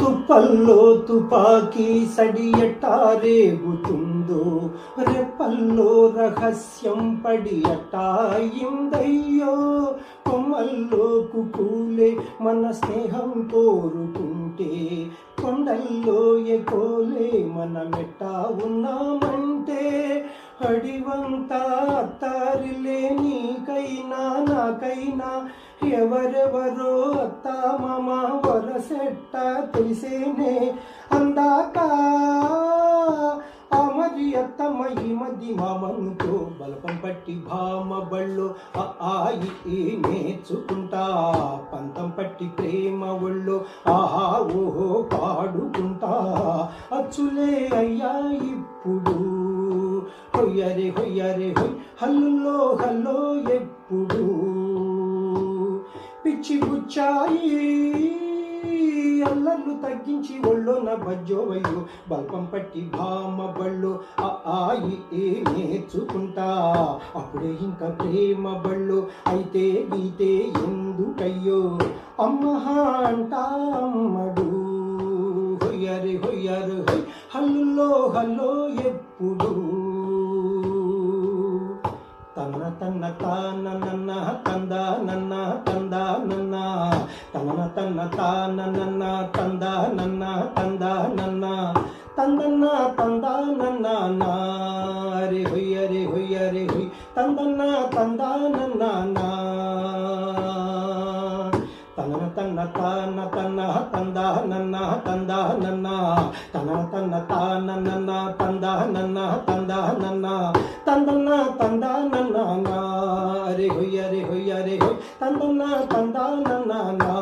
ತುಪ್ಪಲ್ಲೋ ತುಪಾಕಿ ಸಡಿಯಟ್ಟಾರೇಗುತ್ತುಂದೋ రెప్పల్లో రహస్యం పడియటాయిందయ్యో కొమ్మల్లో కుకూలే మన స్నేహం కోరుకుంటే కొండల్లో ఎకోలే మన మెట్ట ఉన్నామంటే అడివంతా అత్తారిలే నీకైనా నాకైనా ఎవరెవరో అత్త మామ వరసెట్ట తెలిసేనే అందాక మరి అత్తమ్మ ఈ మధ్య మామనుతో బలపం పట్టి భామ బళ్ళు ఆయి నేర్చుకుంటా పంతం పట్టి ప్రేమ ఒళ్ళు ఆహా ఓహో పాడుకుంటా అచ్చులే అయ్యా ఇప్పుడు హొయ్యరే హొయ్యరే హొయ్ హల్లులో హల్లో ఎప్పుడు పిచ్చి బుచ్చాయి అల్లర్లు తగ్గించి ఒళ్ళోన బజ్జోవయ్యో బల్పం పట్టి భామ బళ్ళు ఆయి నేర్చుకుంటా అప్పుడే ఇంకా ప్రేమ బళ్ళు అయితే గీతే ఎందుకయ్యో అమ్మహా అంటా అమ్మడు హొయ్యరే హొయ్యరు హొయ్ హల్లులో హల్లో ఎప్పుడు తన్న తన్న తాన నన్న తందా నన్న తందా నన్న తన తన్న తాన నన్న తందా నన్న తందా నన్న తందన్న తందా నన్న నారే హొయ్యరే హొయ్యరే హొయ్ తందన్న తందా నన్న నా తన తన్న తాన తన్న తందా నన్న తందా నన్న తన తన్న తాన నన్న తందా నన్న తందా నన్న తందన్న తందా నన్న నారే హొయ్యరే హొయ్యరే హొయ్ తందన్న తందా నన్న నా